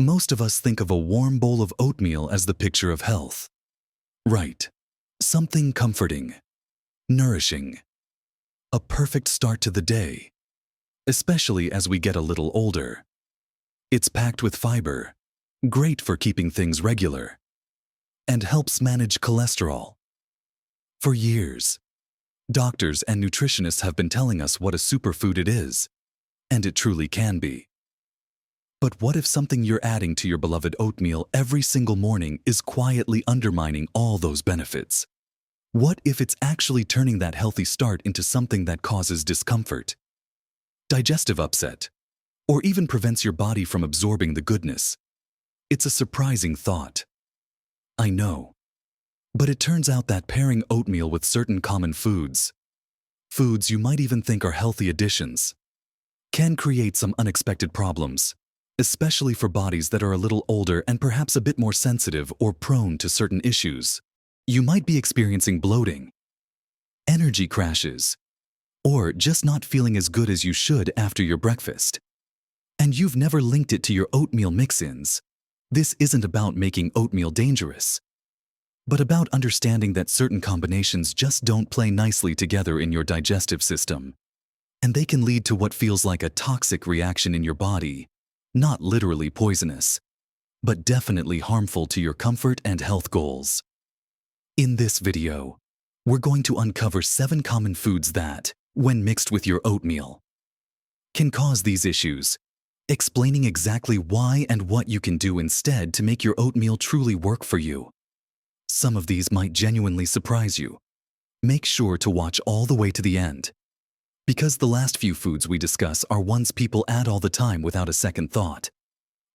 Most of us think of a warm bowl of oatmeal as the picture of health. Right. Something comforting, nourishing, a perfect start to the day, especially as we get a little older. It's packed with fiber, great for keeping things regular, and helps manage cholesterol. For years, doctors and nutritionists have been telling us what a superfood it is, and it truly can be. But what if something you're adding to your beloved oatmeal every single morning is quietly undermining all those benefits? What if it's actually turning that healthy start into something that causes discomfort, digestive upset, or even prevents your body from absorbing the goodness? It's a surprising thought. I know. But it turns out that pairing oatmeal with certain common foods you might even think are healthy additions, can create some unexpected problems, especially for bodies that are a little older and perhaps a bit more sensitive or prone to certain issues. You might be experiencing bloating, energy crashes, or just not feeling as good as you should after your breakfast. And you've never linked it to your oatmeal mix-ins. This isn't about making oatmeal dangerous, but about understanding that certain combinations just don't play nicely together in your digestive system. And they can lead to what feels like a toxic reaction in your body, not literally poisonous, but definitely harmful to your comfort and health goals. In this video, we're going to uncover 7 common foods that, when mixed with your oatmeal, can cause these issues, explaining exactly why and what you can do instead to make your oatmeal truly work for you. Some of these might genuinely surprise you. Make sure to watch all the way to the end, because the last few foods we discuss are ones people add all the time without a second thought,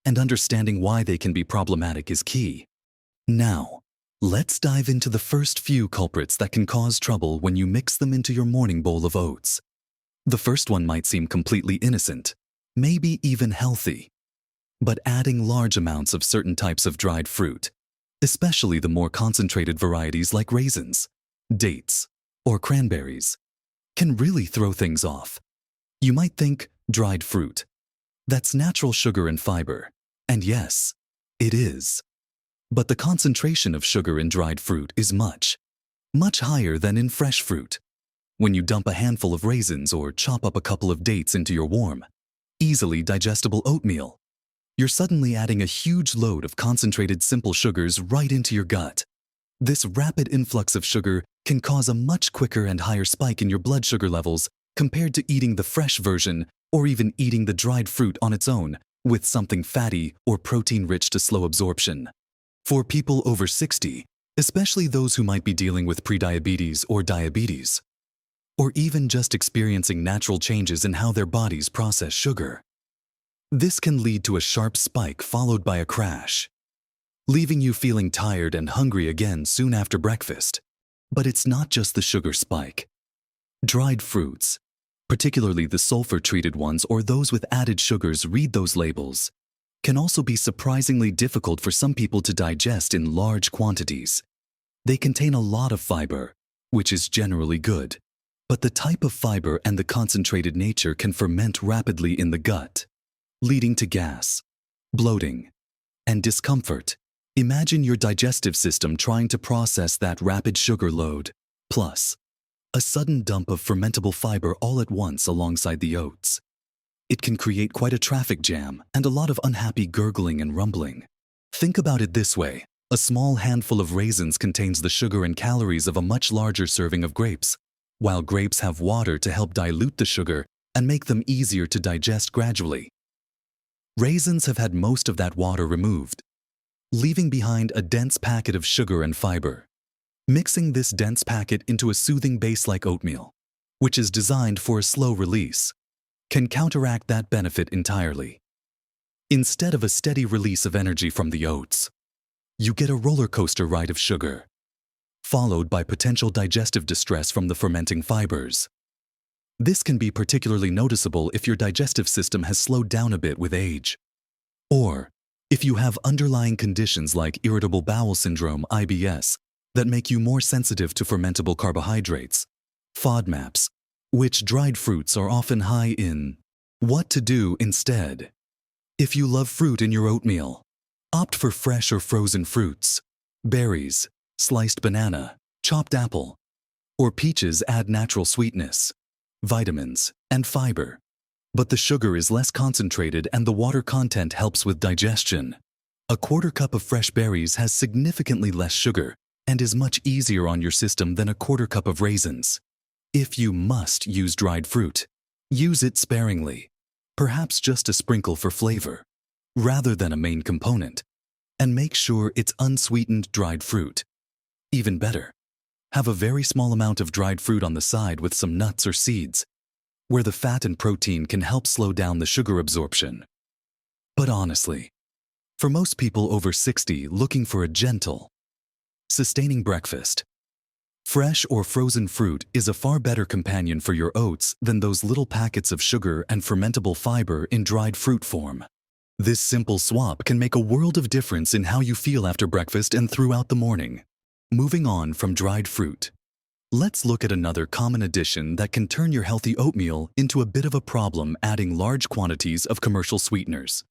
and understanding why they can be problematic is key. Now, let's dive into the first few culprits that can cause trouble when you mix them into your morning bowl of oats. The first one might seem completely innocent, maybe even healthy, but adding large amounts of certain types of dried fruit, especially the more concentrated varieties like raisins, dates, or cranberries, can really throw things off. You might think, dried fruit, that's natural sugar and fiber, and yes, it is. But the concentration of sugar in dried fruit is much higher than in fresh fruit. When you dump a handful of raisins or chop up a couple of dates into your warm, easily digestible oatmeal, you're suddenly adding a huge load of concentrated simple sugars right into your gut. This rapid influx of sugar can cause a much quicker and higher spike in your blood sugar levels compared to eating the fresh version or even eating the dried fruit on its own with something fatty or protein-rich to slow absorption. For people over 60, especially those who might be dealing with prediabetes or diabetes, or even just experiencing natural changes in how their bodies process sugar, this can lead to a sharp spike followed by a crash, leaving you feeling tired and hungry again soon after breakfast. But it's not just the sugar spike. Dried fruits, particularly the sulfur-treated ones or those with added sugars, read those labels, can also be surprisingly difficult for some people to digest in large quantities. They contain a lot of fiber, which is generally good, but the type of fiber and the concentrated nature can ferment rapidly in the gut, leading to gas, bloating, and discomfort. Imagine your digestive system trying to process that rapid sugar load, plus a sudden dump of fermentable fiber all at once alongside the oats. It can create quite a traffic jam and a lot of unhappy gurgling and rumbling. Think about it this way. A small handful of raisins contains the sugar and calories of a much larger serving of grapes, while grapes have water to help dilute the sugar and make them easier to digest gradually. Raisins have had most of that water removed, leaving behind a dense packet of sugar and fiber. Mixing this dense packet into a soothing base like oatmeal, which is designed for a slow release, can counteract that benefit entirely. Instead of a steady release of energy from the oats, you get a roller coaster ride of sugar, followed by potential digestive distress from the fermenting fibers. This can be particularly noticeable if your digestive system has slowed down a bit with age, or if you have underlying conditions like irritable bowel syndrome (IBS) that make you more sensitive to fermentable carbohydrates, FODMAPs, which dried fruits are often high in. What to do instead? If you love fruit in your oatmeal, opt for fresh or frozen fruits. Berries, sliced banana, chopped apple, or peaches add natural sweetness, vitamins, and fiber. But the sugar is less concentrated and the water content helps with digestion. A quarter cup of fresh berries has significantly less sugar and is much easier on your system than a quarter cup of raisins. If you must use dried fruit, use it sparingly, perhaps just a sprinkle for flavor, rather than a main component, and make sure it's unsweetened dried fruit. Even better, have a very small amount of dried fruit on the side with some nuts or seeds, where the fat and protein can help slow down the sugar absorption. But honestly, for most people over 60 looking for a gentle, sustaining breakfast, fresh or frozen fruit is a far better companion for your oats than those little packets of sugar and fermentable fiber in dried fruit form. This simple swap can make a world of difference in how you feel after breakfast and throughout the morning. Moving on from dried fruit, let's look at another common addition that can turn your healthy oatmeal into a bit of a problem: adding large quantities of commercial sweeteners,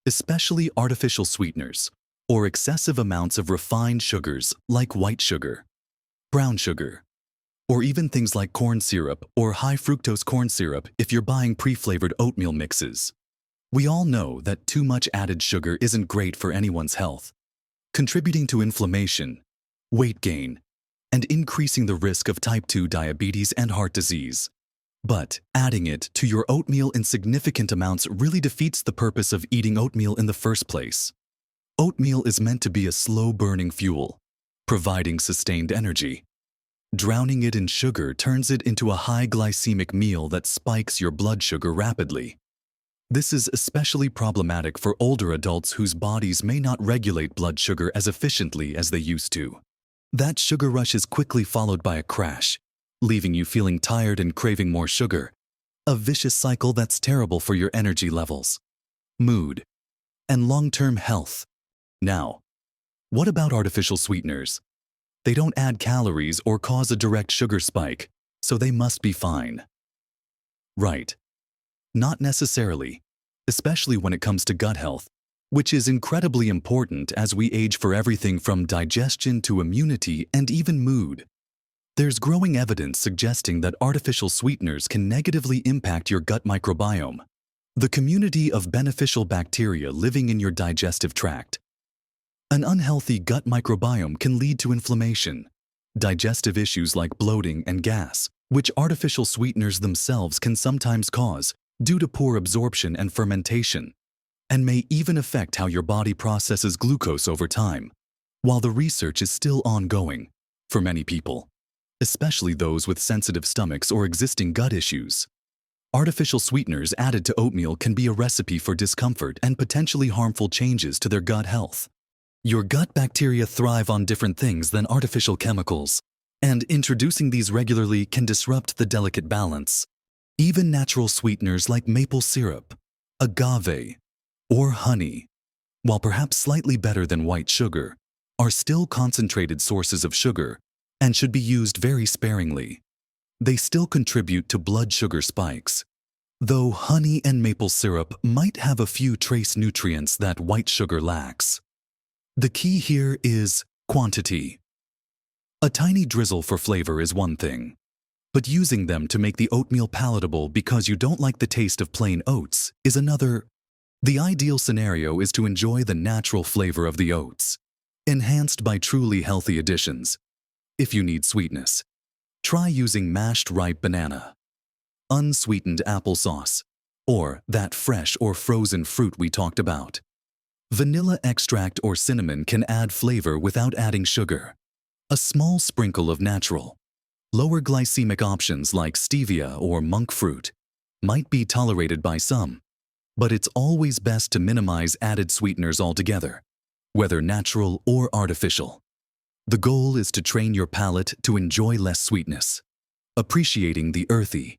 especially artificial sweeteners, or excessive amounts of refined sugars like white sugar, brown sugar, or even things like corn syrup or high fructose corn syrup if you're buying pre-flavored oatmeal mixes. We all know that too much added sugar isn't great for anyone's health, contributing to inflammation, weight gain, and increasing the risk of type 2 diabetes and heart disease. But adding it to your oatmeal in significant amounts really defeats the purpose of eating oatmeal in the first place. Oatmeal is meant to be a slow-burning fuel, providing sustained energy. Drowning it in sugar turns it into a high glycemic meal that spikes your blood sugar rapidly. This is especially problematic for older adults whose bodies may not regulate blood sugar as efficiently as they used to. That sugar rush is quickly followed by a crash, leaving you feeling tired and craving more sugar. A vicious cycle that's terrible for your energy levels, mood, and long-term health. Now, what about artificial sweeteners? They don't add calories or cause a direct sugar spike, so they must be fine. Right. Not necessarily, especially when it comes to gut health, which is incredibly important as we age, for everything from digestion to immunity and even mood. There's growing evidence suggesting that artificial sweeteners can negatively impact your gut microbiome, the community of beneficial bacteria living in your digestive tract. An unhealthy gut microbiome can lead to inflammation, digestive issues like bloating and gas, which artificial sweeteners themselves can sometimes cause due to poor absorption and fermentation, and may even affect how your body processes glucose over time. While the research is still ongoing, for many people, especially those with sensitive stomachs or existing gut issues, artificial sweeteners added to oatmeal can be a recipe for discomfort and potentially harmful changes to their gut health. Your gut bacteria thrive on different things than artificial chemicals, and introducing these regularly can disrupt the delicate balance. Even natural sweeteners like maple syrup, agave, or honey, while perhaps slightly better than white sugar, are still concentrated sources of sugar and should be used very sparingly. They still contribute to blood sugar spikes, though honey and maple syrup might have a few trace nutrients that white sugar lacks. The key here is quantity. A tiny drizzle for flavor is one thing, but using them to make the oatmeal palatable because you don't like the taste of plain oats is another. The ideal scenario is to enjoy the natural flavor of the oats, enhanced by truly healthy additions. If you need sweetness, try using mashed ripe banana, unsweetened applesauce, or that fresh or frozen fruit we talked about. Vanilla extract or cinnamon can add flavor without adding sugar. A small sprinkle of natural, lower glycemic options like stevia or monk fruit might be tolerated by some, but it's always best to minimize added sweeteners altogether, whether natural or artificial. The goal is to train your palate to enjoy less sweetness, appreciating the earthy,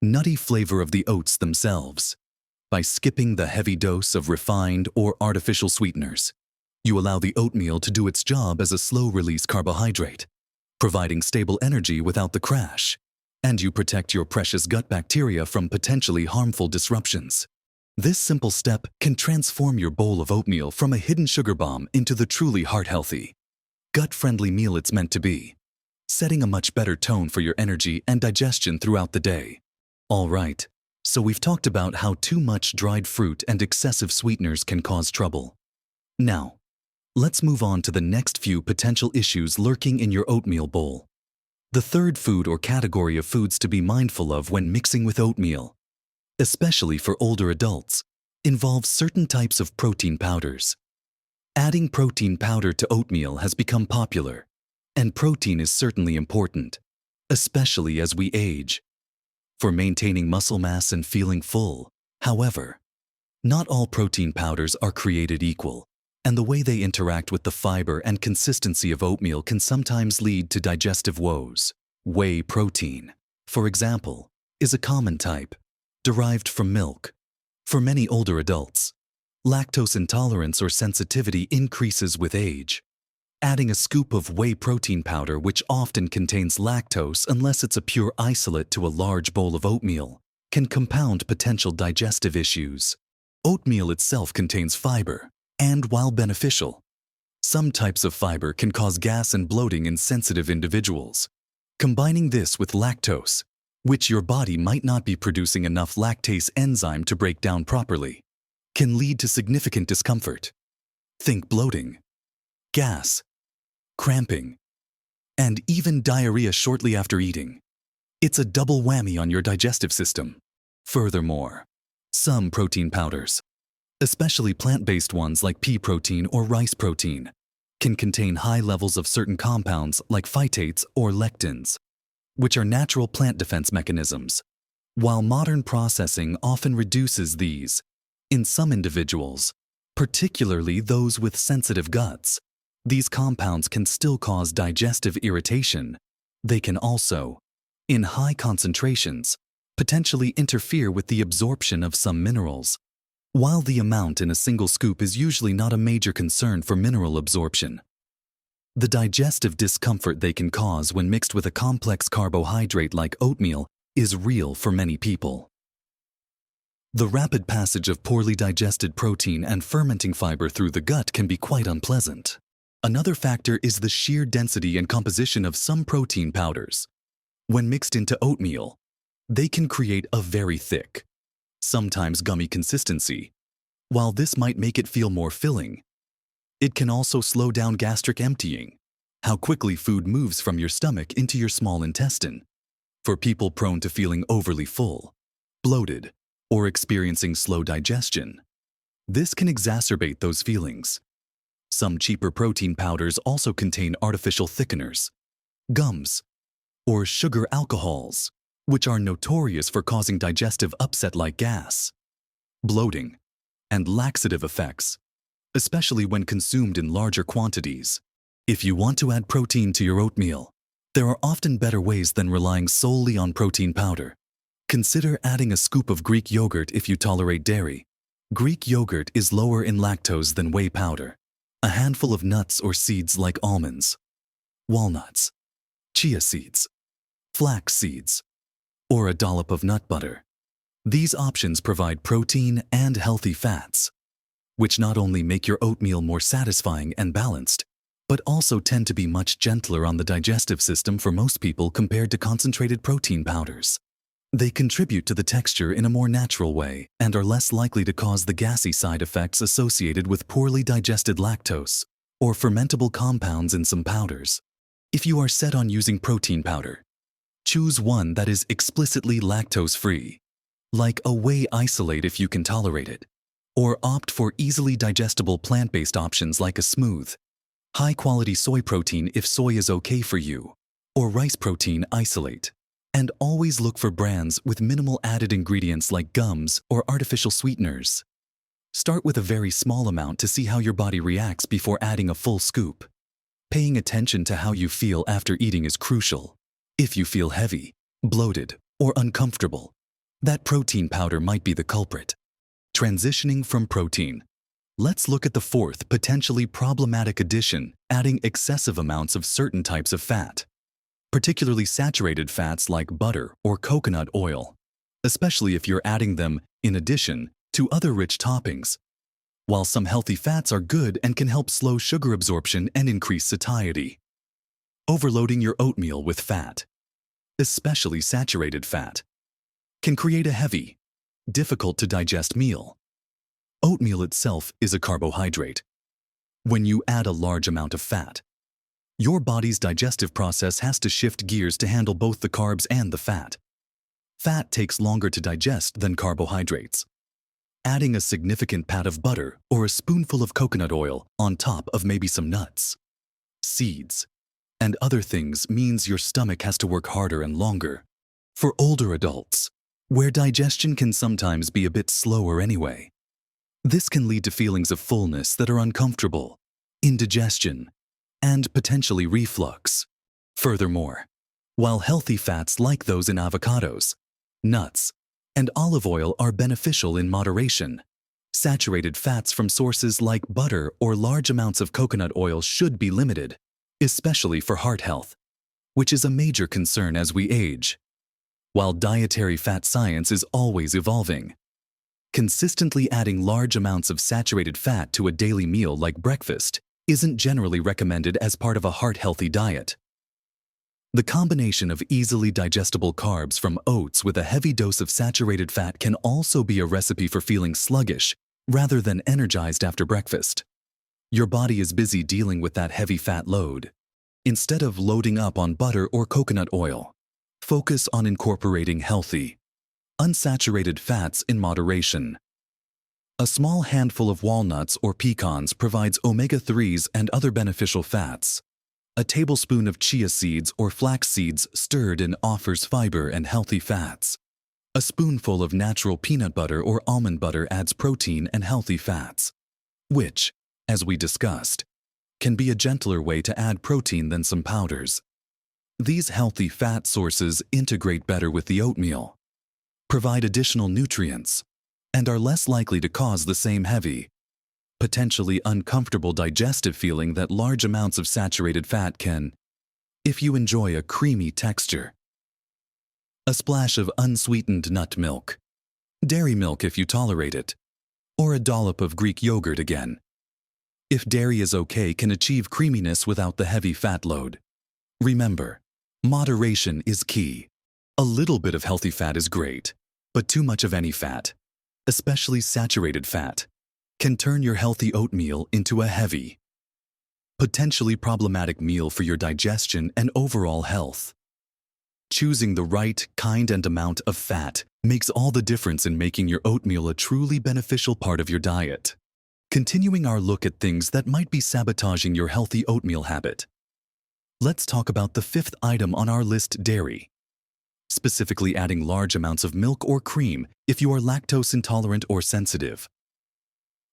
nutty flavor of the oats themselves. By skipping the heavy dose of refined or artificial sweeteners, you allow the oatmeal to do its job as a slow-release carbohydrate, providing stable energy without the crash, and you protect your precious gut bacteria from potentially harmful disruptions. This simple step can transform your bowl of oatmeal from a hidden sugar bomb into the truly heart-healthy, gut-friendly meal it's meant to be, setting a much better tone for your energy and digestion throughout the day. All right, so we've talked about how too much dried fruit and excessive sweeteners can cause trouble. Now, let's move on to the next few potential issues lurking in your oatmeal bowl. The third food or category of foods to be mindful of when mixing with oatmeal, especially for older adults, involves certain types of protein powders. Adding protein powder to oatmeal has become popular, and protein is certainly important, especially as we age, for maintaining muscle mass and feeling full. However, not all protein powders are created equal, and the way they interact with the fiber and consistency of oatmeal can sometimes lead to digestive woes. Whey protein, for example, is a common type, derived from milk. For many older adults, lactose intolerance or sensitivity increases with age. Adding a scoop of whey protein powder, which often contains lactose unless it's a pure isolate, to a large bowl of oatmeal, can compound potential digestive issues. Oatmeal itself contains fiber, and while beneficial, some types of fiber can cause gas and bloating in sensitive individuals. Combining this with lactose, which your body might not be producing enough lactase enzyme to break down properly, can lead to significant discomfort. Think bloating, gas, cramping, and even diarrhea shortly after eating. It's a double whammy on your digestive system. Furthermore, some protein powders, especially plant-based ones like pea protein or rice protein, can contain high levels of certain compounds like phytates or lectins, which are natural plant defense mechanisms. While modern processing often reduces these, in some individuals, particularly those with sensitive guts, these compounds can still cause digestive irritation. They can also, in high concentrations, potentially interfere with the absorption of some minerals. While the amount in a single scoop is usually not a major concern for mineral absorption, the digestive discomfort they can cause when mixed with a complex carbohydrate like oatmeal is real for many people. The rapid passage of poorly digested protein and fermenting fiber through the gut can be quite unpleasant. Another factor is the sheer density and composition of some protein powders. When mixed into oatmeal, they can create a very thick, sometimes gummy consistency. While this might make it feel more filling, it can also slow down gastric emptying, how quickly food moves from your stomach into your small intestine. For people prone to feeling overly full, bloated, or experiencing slow digestion, this can exacerbate those feelings. Some cheaper protein powders also contain artificial thickeners, gums, or sugar alcohols, which are notorious for causing digestive upset like gas, bloating, and laxative effects, especially when consumed in larger quantities. If you want to add protein to your oatmeal, there are often better ways than relying solely on protein powder. Consider adding a scoop of Greek yogurt if you tolerate dairy. Greek yogurt is lower in lactose than whey powder. A handful of nuts or seeds like almonds, walnuts, chia seeds, flax seeds, or a dollop of nut butter. These options provide protein and healthy fats, which not only make your oatmeal more satisfying and balanced, but also tend to be much gentler on the digestive system for most people compared to concentrated protein powders. They contribute to the texture in a more natural way and are less likely to cause the gassy side effects associated with poorly digested lactose or fermentable compounds in some powders. If you are set on using protein powder, choose one that is explicitly lactose-free, like a whey isolate if you can tolerate it, or opt for easily digestible plant-based options like a smooth, high-quality soy protein if soy is okay for you, or rice protein isolate. And always look for brands with minimal added ingredients like gums or artificial sweeteners. Start with a very small amount to see how your body reacts before adding a full scoop. Paying attention to how you feel after eating is crucial. If you feel heavy, bloated, or uncomfortable, that protein powder might be the culprit. Transitioning from protein, let's look at the fourth potentially problematic addition: adding excessive amounts of certain types of fat, particularly saturated fats like butter or coconut oil, especially if you're adding them in addition to other rich toppings, while some healthy fats are good and can help slow sugar absorption and increase satiety. Overloading your oatmeal with fat, especially saturated fat, can create a heavy, difficult to digest meal. Oatmeal itself is a carbohydrate. When you add a large amount of fat, your body's digestive process has to shift gears to handle both the carbs and the fat. Fat takes longer to digest than carbohydrates. Adding a significant pat of butter or a spoonful of coconut oil on top of maybe some nuts, seeds, and other things means your stomach has to work harder and longer. For older adults, where digestion can sometimes be a bit slower anyway, this can lead to feelings of fullness that are uncomfortable, indigestion, and potentially reflux. Furthermore, while healthy fats like those in avocados, nuts, and olive oil are beneficial in moderation, saturated fats from sources like butter or large amounts of coconut oil should be limited, especially for heart health, which is a major concern as we age. While dietary fat science is always evolving, consistently adding large amounts of saturated fat to a daily meal like breakfast isn't generally recommended as part of a heart-healthy diet. The combination of easily digestible carbs from oats with a heavy dose of saturated fat can also be a recipe for feeling sluggish rather than energized after breakfast. Your body is busy dealing with that heavy fat load. Instead of loading up on butter or coconut oil, focus on incorporating healthy, unsaturated fats in moderation. A small handful of walnuts or pecans provides omega-3s and other beneficial fats. A tablespoon of chia seeds or flax seeds stirred in offers fiber and healthy fats. A spoonful of natural peanut butter or almond butter adds protein and healthy fats, which, as we discussed, can be a gentler way to add protein than some powders. These healthy fat sources integrate better with the oatmeal, provide additional nutrients, and are less likely to cause the same heavy, potentially uncomfortable digestive feeling that large amounts of saturated fat can, if you enjoy a creamy texture. A splash of unsweetened nut milk, dairy milk if you tolerate it, or a dollop of Greek yogurt again, if dairy is okay, can achieve creaminess without the heavy fat load. Remember, moderation is key. A little bit of healthy fat is great, but too much of any fat, especially saturated fat, can turn your healthy oatmeal into a heavy, potentially problematic meal for your digestion and overall health. Choosing the right kind and amount of fat makes all the difference in making your oatmeal a truly beneficial part of your diet. Continuing our look at things that might be sabotaging your healthy oatmeal habit, let's talk about the fifth item on our list: dairy. Specifically adding large amounts of milk or cream if you are lactose intolerant or sensitive.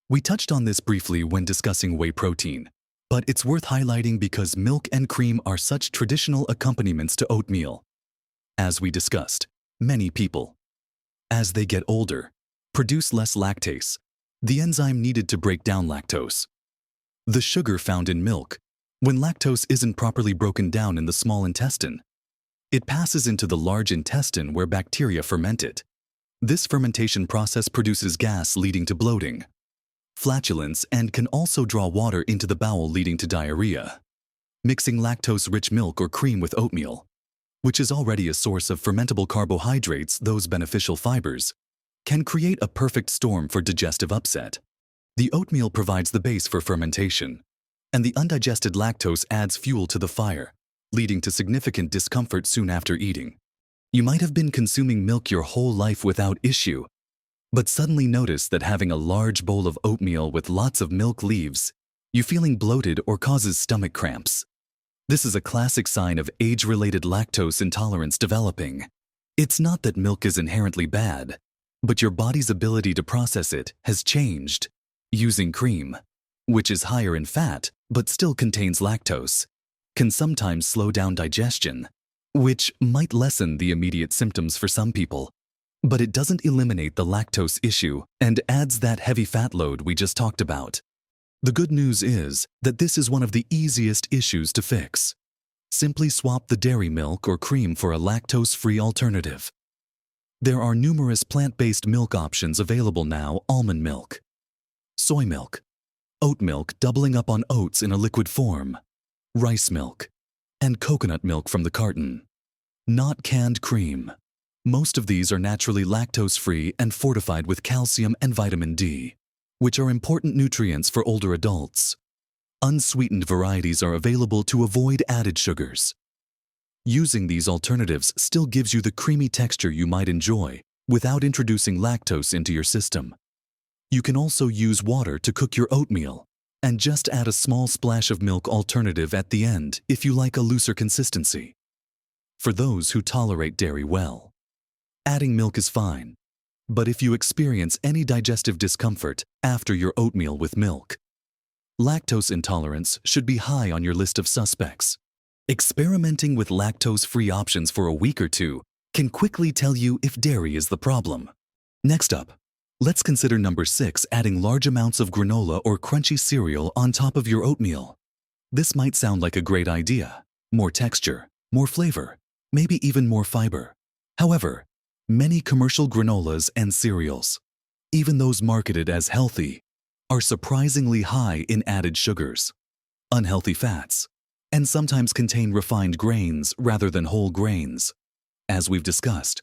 We touched on this briefly when discussing whey protein, but it's worth highlighting because milk and cream are such traditional accompaniments to oatmeal. As we discussed, many people, as they get older, produce less lactase, the enzyme needed to break down lactose. The sugar found in milk, when lactose isn't properly broken down in the small intestine, it passes into the large intestine where bacteria ferment it. This fermentation process produces gas leading to bloating, flatulence, and can also draw water into the bowel leading to diarrhea. Mixing lactose-rich milk or cream with oatmeal, which is already a source of fermentable carbohydrates, those beneficial fibers, can create a perfect storm for digestive upset. The oatmeal provides the base for fermentation, and the undigested lactose adds fuel to the fire, leading to significant discomfort soon after eating. You might have been consuming milk your whole life without issue, but suddenly notice that having a large bowl of oatmeal with lots of milk leaves you feeling bloated or causes stomach cramps. This is a classic sign of age-related lactose intolerance developing. It's not that milk is inherently bad, but your body's ability to process it has changed. Using cream, which is higher in fat but still contains lactose, can sometimes slow down digestion, which might lessen the immediate symptoms for some people. But it doesn't eliminate the lactose issue and adds that heavy fat load we just talked about. The good news is that this is one of the easiest issues to fix. Simply swap the dairy milk or cream for a lactose-free alternative. There are numerous plant-based milk options available now: almond milk, soy milk, oat milk doubling up on oats in a liquid form, rice milk, and coconut milk from the carton. Not canned cream. Most of these are naturally lactose-free and fortified with calcium and vitamin D, which are important nutrients for older adults. Unsweetened varieties are available to avoid added sugars. Using these alternatives still gives you the creamy texture you might enjoy without introducing lactose into your system. You can also use water to cook your oatmeal and just add a small splash of milk alternative at the end if you like a looser consistency. For those who tolerate dairy well, adding milk is fine, but if you experience any digestive discomfort after your oatmeal with milk, lactose intolerance should be high on your list of suspects. Experimenting with lactose-free options for a week or two can quickly tell you if dairy is the problem. Next up, let's consider number 6, adding large amounts of granola or crunchy cereal on top of your oatmeal. This might sound like a great idea: more texture, more flavor, maybe even more fiber. However, many commercial granolas and cereals, even those marketed as healthy, are surprisingly high in added sugars, unhealthy fats, and sometimes contain refined grains rather than whole grains. As we've discussed,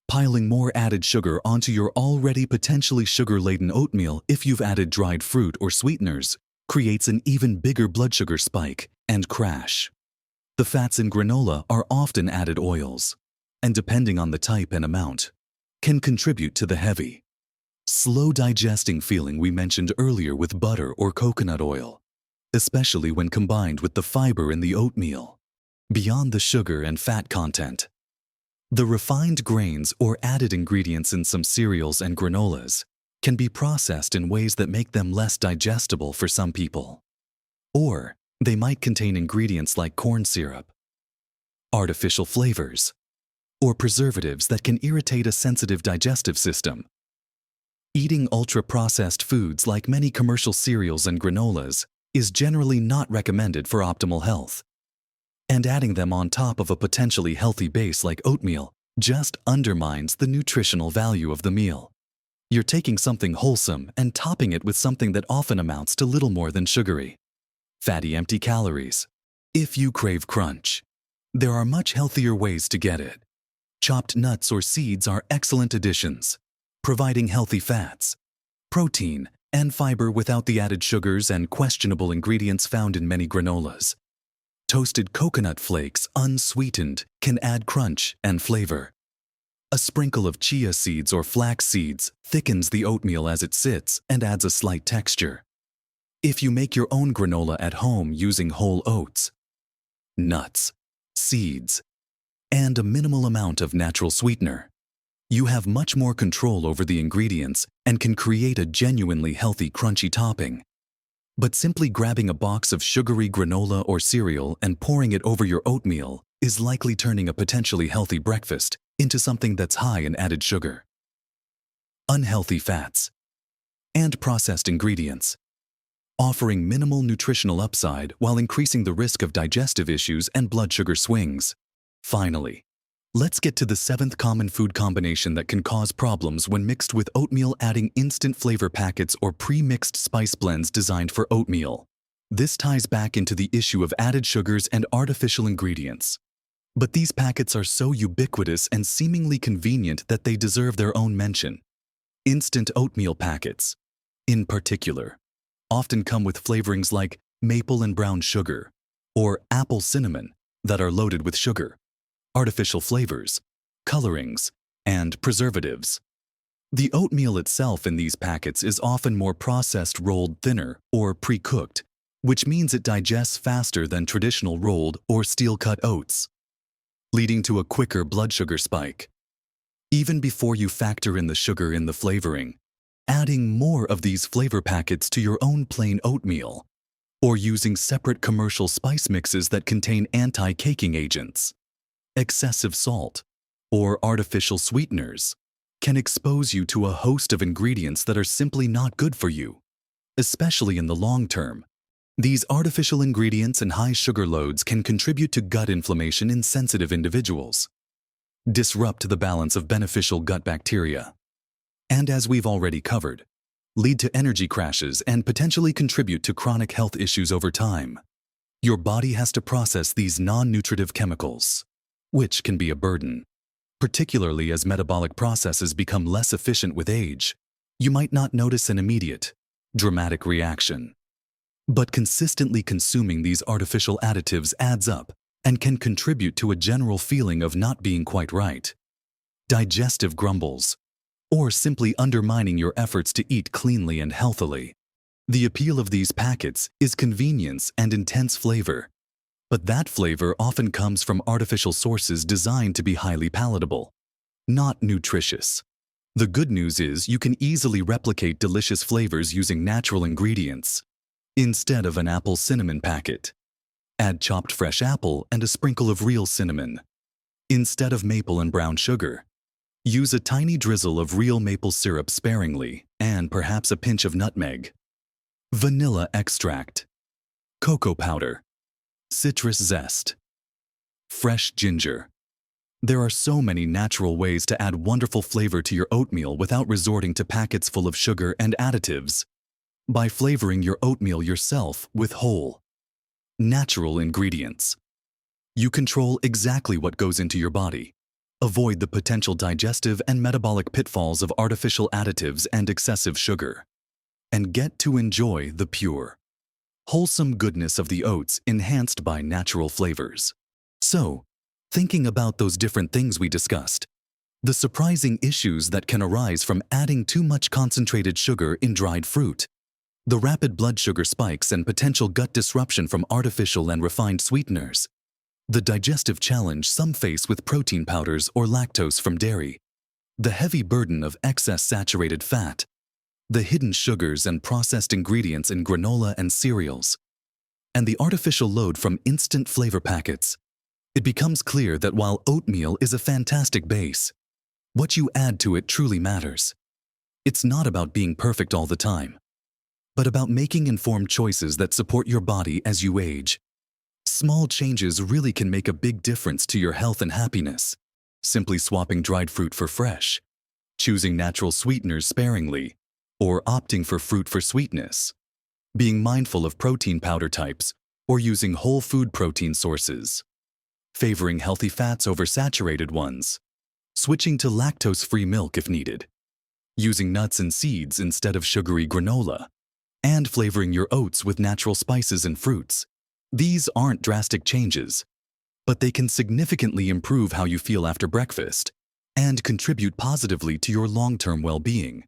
piling more added sugar onto your already potentially sugar-laden oatmeal if you've added dried fruit or sweeteners creates an even bigger blood sugar spike and crash. The fats in granola are often added oils, and depending on the type and amount, can contribute to the heavy, slow digesting feeling we mentioned earlier with butter or coconut oil, especially when combined with the fiber in the oatmeal. Beyond the sugar and fat content, the refined grains or added ingredients in some cereals and granolas can be processed in ways that make them less digestible for some people. Or they might contain ingredients like corn syrup, artificial flavors, or preservatives that can irritate a sensitive digestive system. Eating ultra-processed foods like many commercial cereals and granolas is generally not recommended for optimal health. And adding them on top of a potentially healthy base like oatmeal just undermines the nutritional value of the meal. You're taking something wholesome and topping it with something that often amounts to little more than sugary, fatty, empty calories. If you crave crunch, there are much healthier ways to get it. Chopped nuts or seeds are excellent additions, providing healthy fats, protein, and fiber without the added sugars and questionable ingredients found in many granolas. Toasted coconut flakes, unsweetened, can add crunch and flavor. A sprinkle of chia seeds or flax seeds thickens the oatmeal as it sits and adds a slight texture. If you make your own granola at home using whole oats, nuts, seeds, and a minimal amount of natural sweetener, you have much more control over the ingredients and can create a genuinely healthy, crunchy topping. But simply grabbing a box of sugary granola or cereal and pouring it over your oatmeal is likely turning a potentially healthy breakfast into something that's high in added sugar, unhealthy fats, and processed ingredients, offering minimal nutritional upside while increasing the risk of digestive issues and blood sugar swings. Finally, let's get to the 7th common food combination that can cause problems when mixed with oatmeal: adding instant flavor packets or pre-mixed spice blends designed for oatmeal. This ties back into the issue of added sugars and artificial ingredients. But these packets are so ubiquitous and seemingly convenient that they deserve their own mention. Instant oatmeal packets, in particular, often come with flavorings like maple and brown sugar or apple cinnamon that are loaded with sugar, artificial flavors, colorings, and preservatives. The oatmeal itself in these packets is often more processed, rolled thinner, or pre-cooked, which means it digests faster than traditional rolled or steel-cut oats, leading to a quicker blood sugar spike. Even before you factor in the sugar in the flavoring, adding more of these flavor packets to your own plain oatmeal, or using separate commercial spice mixes that contain anti-caking agents, excessive salt, or artificial sweeteners can expose you to a host of ingredients that are simply not good for you, especially in the long term. These artificial ingredients and high sugar loads can contribute to gut inflammation in sensitive individuals. disrupt the balance of beneficial gut bacteria, and as we've already covered, lead to energy crashes and potentially contribute to chronic health issues over time. Your body has to process these non-nutritive chemicals, which can be a burden. Particularly as metabolic processes become less efficient with age, you might not notice an immediate, dramatic reaction. But consistently consuming these artificial additives adds up and can contribute to a general feeling of not being quite right, digestive grumbles, or simply undermining your efforts to eat cleanly and healthily. The appeal of these packets is convenience and intense flavor, but that flavor often comes from artificial sources designed to be highly palatable, not nutritious. The good news is you can easily replicate delicious flavors using natural ingredients. Instead of an apple cinnamon packet, add chopped fresh apple and a sprinkle of real cinnamon. Instead of maple and brown sugar, use a tiny drizzle of real maple syrup sparingly and perhaps a pinch of nutmeg, vanilla extract, cocoa powder, citrus zest, fresh ginger. There are so many natural ways to add wonderful flavor to your oatmeal without resorting to packets full of sugar and additives. By flavoring your oatmeal yourself with whole, natural ingredients, you control exactly what goes into your body. Avoid the potential digestive and metabolic pitfalls of artificial additives and excessive sugar, and get to enjoy the pure, wholesome goodness of the oats enhanced by natural flavors. So, thinking about those different things we discussed, the surprising issues that can arise from adding too much concentrated sugar in dried fruit, the rapid blood sugar spikes and potential gut disruption from artificial and refined sweeteners, the digestive challenge some face with protein powders or lactose from dairy, the heavy burden of excess saturated fat, the hidden sugars and processed ingredients in granola and cereals, and the artificial load from instant flavor packets, it becomes clear that while oatmeal is a fantastic base, what you add to it truly matters. It's not about being perfect all the time, but about making informed choices that support your body as you age. Small changes really can make a big difference to your health and happiness. Simply swapping dried fruit for fresh, choosing natural sweeteners sparingly, or opting for fruit for sweetness, being mindful of protein powder types, or using whole food protein sources, favoring healthy fats over saturated ones, switching to lactose-free milk if needed, using nuts and seeds instead of sugary granola, and flavoring your oats with natural spices and fruits. These aren't drastic changes, but they can significantly improve how you feel after breakfast and contribute positively to your long-term well-being.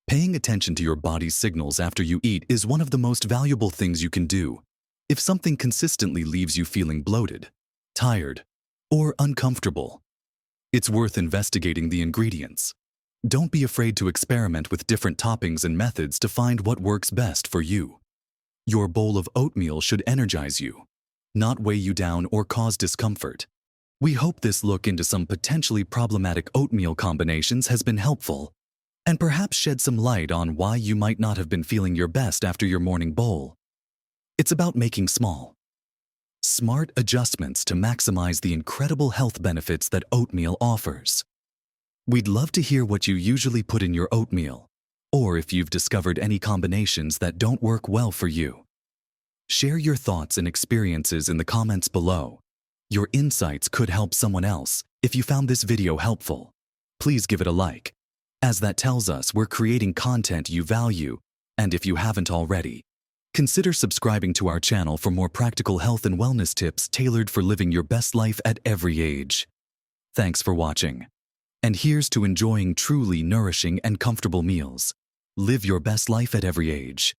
Paying attention to your body's signals after you eat is one of the most valuable things you can do. If something consistently leaves you feeling bloated, tired, or uncomfortable, it's worth investigating the ingredients. Don't be afraid to experiment with different toppings and methods to find what works best for you. Your bowl of oatmeal should energize you, not weigh you down or cause discomfort. We hope this look into some potentially problematic oatmeal combinations has been helpful, and perhaps shed some light on why you might not have been feeling your best after your morning bowl. It's about making small, smart adjustments to maximize the incredible health benefits that oatmeal offers. We'd love to hear what you usually put in your oatmeal, or if you've discovered any combinations that don't work well for you. Share your thoughts and experiences in the comments below. Your insights could help someone else. If you found this video helpful, please give it a like, as that tells us we're creating content you value, and if you haven't already, consider subscribing to our channel for more practical health and wellness tips tailored for living your best life at every age. Thanks for watching. And here's to enjoying truly nourishing and comfortable meals. Live your best life at every age.